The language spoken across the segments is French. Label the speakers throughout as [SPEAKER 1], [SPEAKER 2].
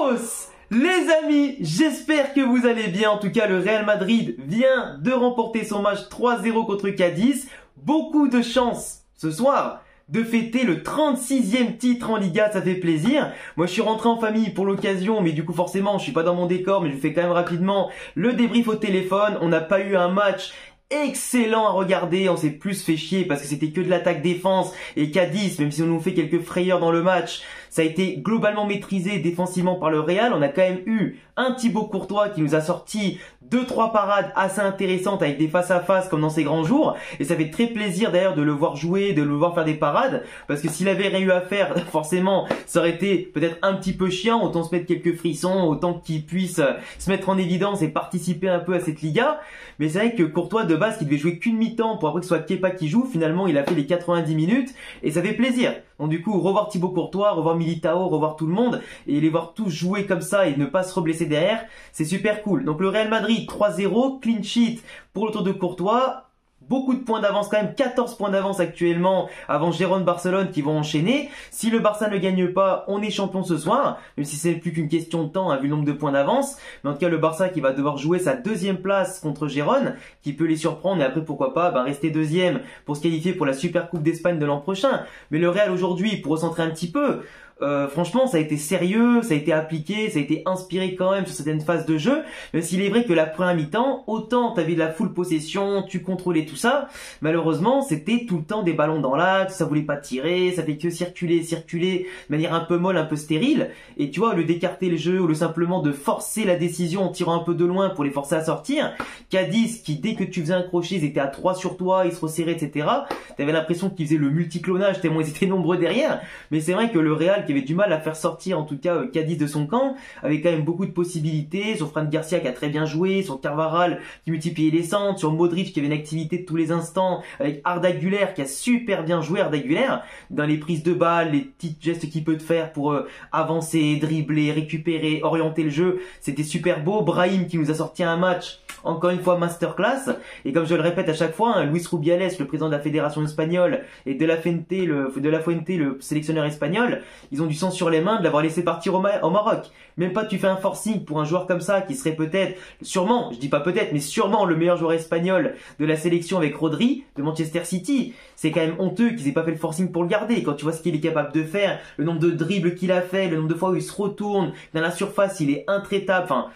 [SPEAKER 1] Buenos les amis, j'espère que vous allez bien. En tout cas, le Real Madrid vient de remporter son match 3-0 contre Cadiz. Beaucoup de chance ce soir de fêter le 36e titre en Liga, ça fait plaisir. Moi je suis rentré en famille pour l'occasion, mais du coup forcément je suis pas dans mon décor, mais je fais quand même rapidement le débrief au téléphone. On n'a pas eu un match excellent à regarder, on s'est plus fait chier parce que c'était que de l'attaque-défense et Cadiz, même si on nous fait quelques frayeurs dans le match, ça a été globalement maîtrisé défensivement par le Real. On a quand même eu un Thibaut Courtois qui nous a sorti 2-3 parades assez intéressantes avec des face-à-face comme dans ces grands jours, et ça fait très plaisir d'ailleurs de le voir jouer, de le voir faire des parades, parce que s'il avait rien eu à faire, forcément ça aurait été peut-être un petit peu chiant. Autant se mettre quelques frissons, autant qu'il puisse se mettre en évidence et participer un peu à cette Liga. Mais c'est vrai que Courtois de base qui devait jouer qu'une mi-temps pour après que ce soit Kepa qui joue, finalement il a fait les 90 minutes et ça fait plaisir. Donc du coup revoir Thibaut Courtois, revoir Militao, revoir tout le monde et les voir tous jouer comme ça et ne pas se reblesser derrière, c'est super cool. Donc le Real Madrid 3-0, clean sheet pour le tour de Courtois. Beaucoup de points d'avance quand même, 14 points d'avance actuellement avant Gérone Barcelone qui vont enchaîner. Si le Barça ne gagne pas, on est champion ce soir, même si c'est plus qu'une question de temps vu le nombre de points d'avance. Mais en tout cas le Barça qui va devoir jouer sa deuxième place contre Gérone, qui peut les surprendre et après pourquoi pas rester deuxième pour se qualifier pour la Super Coupe d'Espagne de l'an prochain. Mais le Real aujourd'hui, pour recentrer un petit peu, franchement ça a été sérieux, ça a été appliqué, ça a été inspiré quand même sur certaines phases de jeu, même s'il est vrai que la première mi-temps, autant t'avais de la full possession, tu contrôlais tout ça, malheureusement c'était tout le temps des ballons dans l'axe, ça voulait pas tirer, ça fait que circuler de manière un peu molle, un peu stérile, et tu vois, au lieu d'écarter le jeu, au lieu simplement de forcer la décision en tirant un peu de loin pour les forcer à sortir, Cadiz qui dès que tu faisais un crochet ils étaient à 3 sur toi, ils se resserraient, etc. T'avais l'impression qu'ils faisaient le multiclonage tellement ils étaient nombreux derrière, mais c'est vrai que le Real qui avait du mal à faire sortir en tout cas Cadiz de son camp, avait quand même beaucoup de possibilités, sur Fran Garcia qui a très bien joué, sur Carvajal qui multipliait les centres, sur Modric qui avait une activité de tous les instants, avec Arda Güler qui a super bien joué, Arda Güler, dans les prises de balles, les petits gestes qu'il peut te faire pour avancer, dribbler, récupérer, orienter le jeu, c'était super beau. Brahim qui nous a sorti un match, encore une fois masterclass, et comme je le répète à chaque fois, Luis Rubiales, le président de la fédération espagnole, et De La Fuente, le sélectionneur espagnol, ils ont du sang sur les mains de l'avoir laissé partir au Maroc. Même pas tu fais un forcing pour un joueur comme ça qui serait peut-être, sûrement, je dis pas peut-être, mais sûrement le meilleur joueur espagnol de la sélection avec Rodri de Manchester City. C'est quand même honteux qu'ils aient pas fait le forcing pour le garder. Quand tu vois ce qu'il est capable de faire, le nombre de dribbles qu'il a fait, le nombre de fois où il se retourne dans la surface, il est intraitable. Enfin,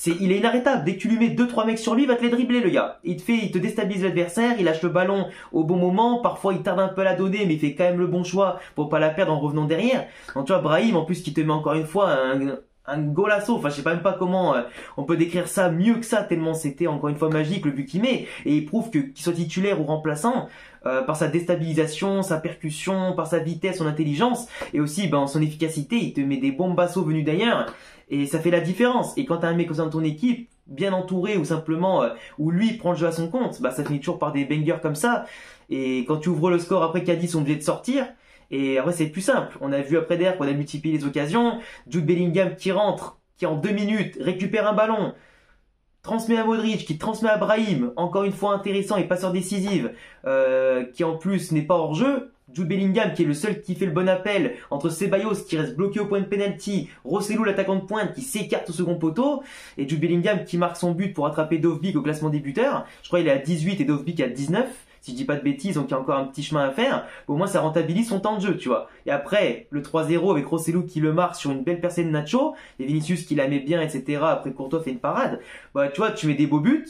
[SPEAKER 1] il est inarrêtable. Dès que tu lui mets 2-3 mecs sur lui, il va te les dribbler le gars. Il te déstabilise l'adversaire, il lâche le ballon au bon moment, parfois il tarde un peu à la donner, mais il fait quand même le bon choix pour pas la perdre en revenant derrière. Donc tu vois, Brahim en plus qui te met encore une fois un golasso, enfin je sais même pas comment on peut décrire ça mieux que ça, tellement c'était encore une fois magique le but qu'il met, et il prouve qu'il soit titulaire ou remplaçant par sa déstabilisation, sa percussion, par sa vitesse, son intelligence, et aussi son efficacité. Il te met des bombassos venus d'ailleurs, et ça fait la différence. Et quand t'as un mec au sein de ton équipe, bien entouré, ou simplement où lui prend le jeu à son compte, ça finit toujours par des bangers comme ça. Et quand tu ouvres le score après Cadiz, ils sont obligés de sortir. Et après c'est plus simple. On a vu après derrière qu'on a multiplié les occasions. Jude Bellingham qui rentre, qui en 2 minutes récupère un ballon, transmet à Modric, qui transmet à Brahim, encore une fois intéressant et passeur décisif, qui en plus n'est pas hors jeu. Jude Bellingham qui est le seul qui fait le bon appel entre Ceballos qui reste bloqué au point de penalty, Rosselló l'attaquant de pointe qui s'écarte au second poteau, et Jude Bellingham qui marque son but pour attraper Dovbyk au classement des buteurs. Je crois qu'il est à 18 et Dovbyk à 19. Si je dis pas de bêtises, donc il y a encore un petit chemin à faire. Au moins ça rentabilise son temps de jeu, tu vois. Et après, le 3-0 avec Rosselló qui le marque sur une belle percée de Nacho, et Vinicius qui la met bien, etc. Après Courtois fait une parade. Tu vois, tu mets des beaux buts.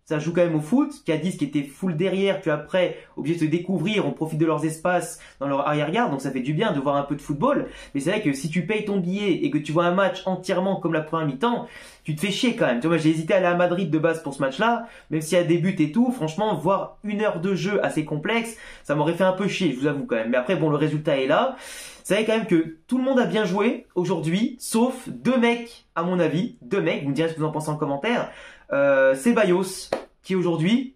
[SPEAKER 1] Ça joue quand même au foot. Cadiz qui était full derrière, puis après, obligé de se découvrir, on profite de leurs espaces dans leur arrière-garde, donc ça fait du bien de voir un peu de football. Mais c'est vrai que si tu payes ton billet et que tu vois un match entièrement comme la première mi-temps, tu te fais chier quand même. Tu vois, moi j'ai hésité à aller à Madrid de base pour ce match-là, même s'il y a des buts et tout, franchement, voir 1 heure de jeu assez complexe, ça m'aurait fait un peu chier, je vous avoue quand même. Mais après, le résultat est là. C'est vrai quand même que tout le monde a bien joué aujourd'hui, sauf 2 mecs, à mon avis, 2 mecs, vous me direz ce que vous en pensez en commentaire. Ceballos, qui aujourd'hui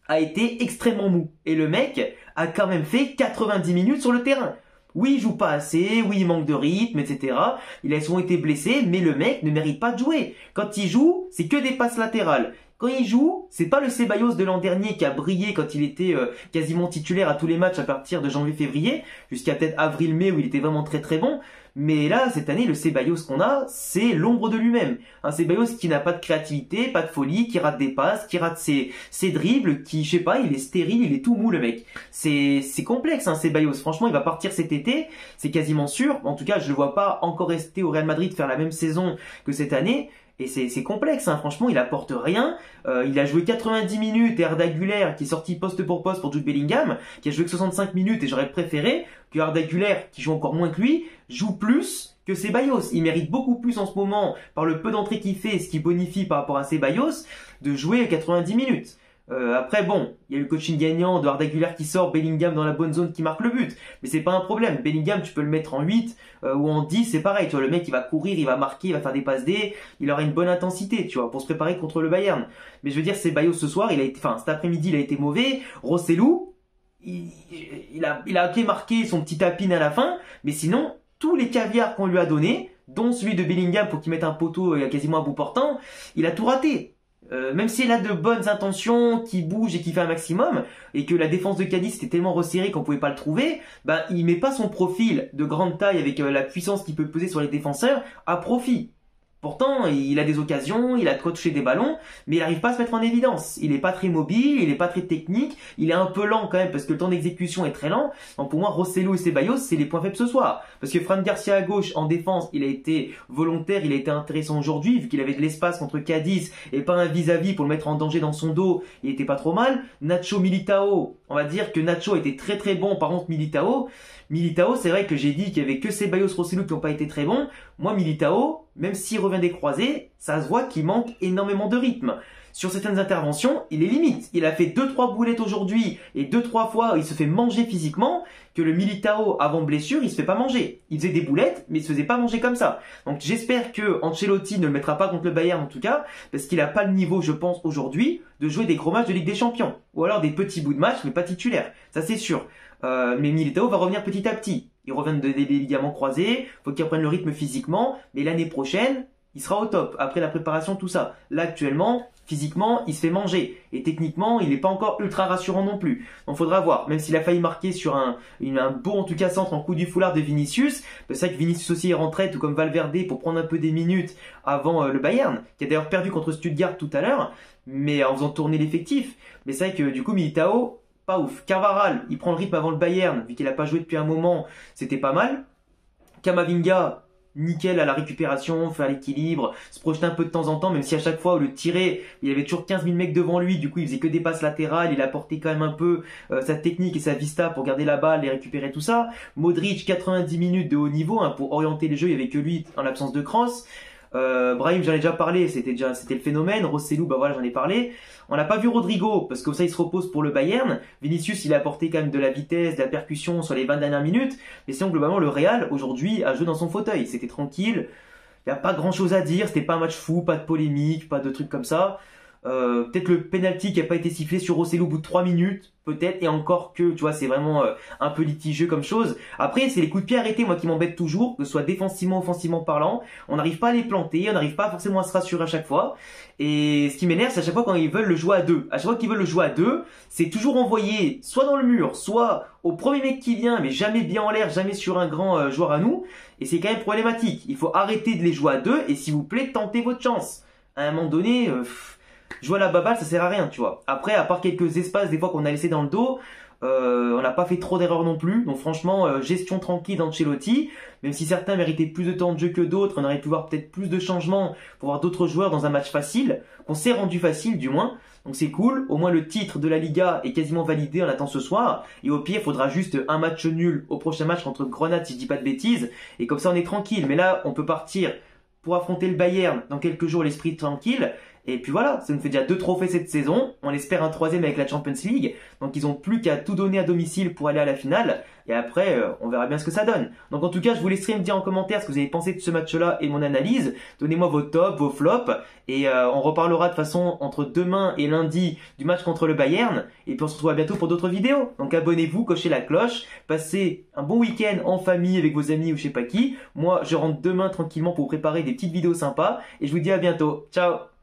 [SPEAKER 1] a été extrêmement mou. Et le mec a quand même fait 90 minutes sur le terrain. Oui, il joue pas assez, oui, il manque de rythme, etc. Il a souvent été blessé, mais le mec ne mérite pas de jouer. Quand il joue, c'est que des passes latérales. Quand il joue, c'est pas le Ceballos de l'an dernier qui a brillé quand il était quasiment titulaire à tous les matchs à partir de janvier-février, jusqu'à peut-être avril-mai où il était vraiment très très bon. Mais là, cette année, le Ceballos qu'on a, c'est l'ombre de lui-même. Un Ceballos qui n'a pas de créativité, pas de folie, qui rate des passes, qui rate ses dribbles, qui, je sais pas, il est stérile, il est tout mou le mec. C'est complexe, hein, Ceballos. Franchement, il va partir cet été, c'est quasiment sûr. En tout cas, je le vois pas encore rester au Real Madrid faire la même saison que cette année. Et c'est complexe, hein. Franchement, il apporte rien. Il a joué 90 minutes et Arda Güler, qui est sorti poste pour Jude Bellingham, qui a joué que 65 minutes et j'aurais préféré que Arda Güler, qui joue encore moins que lui, joue plus que Ceballos. Il mérite beaucoup plus en ce moment, par le peu d'entrées qu'il fait, ce qui bonifie par rapport à Ceballos, de jouer 90 minutes. Après bon, il y a eu le coaching gagnant de Arda Güler qui sort, Bellingham dans la bonne zone qui marque le but. Mais c'est pas un problème. Bellingham, tu peux le mettre en 8 ou en 10, c'est pareil. Tu vois, le mec il va courir, il va marquer, il va faire des passes D, il aura une bonne intensité, tu vois, pour se préparer contre le Bayern. Mais je veux dire, Ceballos ce soir, cet après-midi, il a été mauvais. Rossellou, il a marqué son petit tapin à la fin, mais sinon, tous les caviars qu'on lui a donnés, dont celui de Bellingham pour qu'il mette un poteau quasiment à bout portant, il a tout raté. Même s'il a de bonnes intentions, qui bouge et qui fait un maximum, et que la défense de Cadiz était tellement resserrée qu'on pouvait pas le trouver, bah il met pas son profil de grande taille avec la puissance qu'il peut peser sur les défenseurs à profit. Pourtant, il a des occasions, il a de quoi toucher des ballons, mais il n'arrive pas à se mettre en évidence. Il est pas très mobile, il est pas très technique, il est un peu lent quand même parce que le temps d'exécution est très lent. Donc pour moi, Rosselló et Ceballos, c'est les points faibles ce soir. Parce que Fran Garcia à gauche, en défense, il a été volontaire, il a été intéressant aujourd'hui, vu qu'il avait de l'espace contre Cadiz et pas un vis-à-vis pour le mettre en danger dans son dos, il était pas trop mal. Nacho Militao, on va dire que Nacho était très très bon, par contre Militao, c'est vrai que j'ai dit qu'il y avait que Ceballos, Rosselló qui n'ont pas été très bons. Moi, Militao, même s'il revient des croisés, ça se voit qu'il manque énormément de rythme. Sur certaines interventions, il est limite. Il a fait 2-3 boulettes aujourd'hui et 2-3 fois il se fait manger physiquement, que le Militao, avant blessure, il se fait pas manger. Il faisait des boulettes, mais il se faisait pas manger comme ça. Donc j'espère que Ancelotti ne le mettra pas contre le Bayern en tout cas, parce qu'il a pas le niveau, je pense, aujourd'hui, de jouer des gros matchs de Ligue des Champions. Ou alors des petits bouts de match, mais pas titulaires. Ça c'est sûr. Mais Militao va revenir petit à petit. Il revient des ligaments croisés, faut qu'il reprenne le rythme physiquement, mais l'année prochaine, il sera au top. Après la préparation, tout ça. Là, actuellement, physiquement, il se fait manger. Et techniquement, il n'est pas encore ultra rassurant non plus. Donc, faudra voir. Même s'il a failli marquer sur un beau, en tout cas, centre en coup du foulard de Vinicius. C'est vrai que Vinicius aussi est rentré, tout comme Valverde, pour prendre un peu des minutes avant le Bayern, qui a d'ailleurs perdu contre Stuttgart tout à l'heure, mais en faisant tourner l'effectif. Mais c'est vrai que, du coup, Militao, pas ouf. Carvajal, il prend le rythme avant le Bayern, vu qu'il n'a pas joué depuis un moment, c'était pas mal. Camavinga, nickel à la récupération, faire l'équilibre, se projeter un peu de temps en temps, même si à chaque fois où le tirait, il y avait toujours 15 000 mecs devant lui, du coup il faisait que des passes latérales, il apportait quand même un peu sa technique et sa vista pour garder la balle et récupérer tout ça. Modric, 90 minutes de haut niveau, hein, pour orienter les jeux, il n'y avait que lui en l'absence de Kroos. Brahim, j'en ai déjà parlé, c'était le phénomène. Rosselló, bah voilà, j'en ai parlé. On n'a pas vu Rodrigo, parce que comme ça il se repose pour le Bayern. Vinicius, il a apporté quand même de la vitesse, de la percussion sur les 20 dernières minutes. Mais sinon, globalement, le Real, aujourd'hui, a joué dans son fauteuil. C'était tranquille. Il n'y a pas grand chose à dire. C'était pas un match fou, pas de polémique, pas de trucs comme ça. Peut-être le penalty qui a pas été sifflé sur Rosselló au bout de 3 minutes, peut-être, et encore que, tu vois, c'est vraiment un peu litigieux comme chose. Après, c'est les coups de pied arrêtés, moi, qui m'embêtent toujours, que ce soit défensivement, offensivement parlant. On n'arrive pas à les planter, on n'arrive pas forcément à se rassurer à chaque fois. Et ce qui m'énerve, c'est à chaque fois quand ils veulent le jouer à deux. À chaque fois qu'ils veulent le jouer à deux, c'est toujours envoyé soit dans le mur, soit au premier mec qui vient, mais jamais bien en l'air, jamais sur un grand joueur à nous. Et c'est quand même problématique. Il faut arrêter de les jouer à deux, et s'il vous plaît, tentez votre chance. À un moment donné, jouer à la baballe, ça sert à rien, tu vois. Après, à part quelques espaces, des fois qu'on a laissé dans le dos, on n'a pas fait trop d'erreurs non plus. Donc franchement, gestion tranquille d'Ancelotti. Même si certains méritaient plus de temps de jeu que d'autres, on aurait pu voir peut-être plus de changements pour voir d'autres joueurs dans un match facile, qu'on s'est rendu facile du moins. Donc c'est cool, au moins le titre de la Liga est quasiment validé, on attend ce soir. Et au pire, il faudra juste un match nul au prochain match contre Grenade, si je dis pas de bêtises. Et comme ça, on est tranquille. Mais là, on peut partir pour affronter le Bayern dans quelques jours, l'esprit tranquille. Et puis voilà, ça nous fait déjà 2 trophées cette saison. On espère un 3e avec la Champions League. Donc ils ont plus qu'à tout donner à domicile pour aller à la finale. Et après, on verra bien ce que ça donne. Donc en tout cas, je vous laisserai me dire en commentaire ce que vous avez pensé de ce match-là et mon analyse. Donnez-moi vos tops, vos flops. Et on reparlera de façon entre demain et lundi du match contre le Bayern. Et puis on se retrouve à bientôt pour d'autres vidéos. Donc abonnez-vous, cochez la cloche. Passez un bon week-end en famille avec vos amis ou je sais pas qui. Moi, je rentre demain tranquillement pour vous préparer des petites vidéos sympas. Et je vous dis à bientôt. Ciao!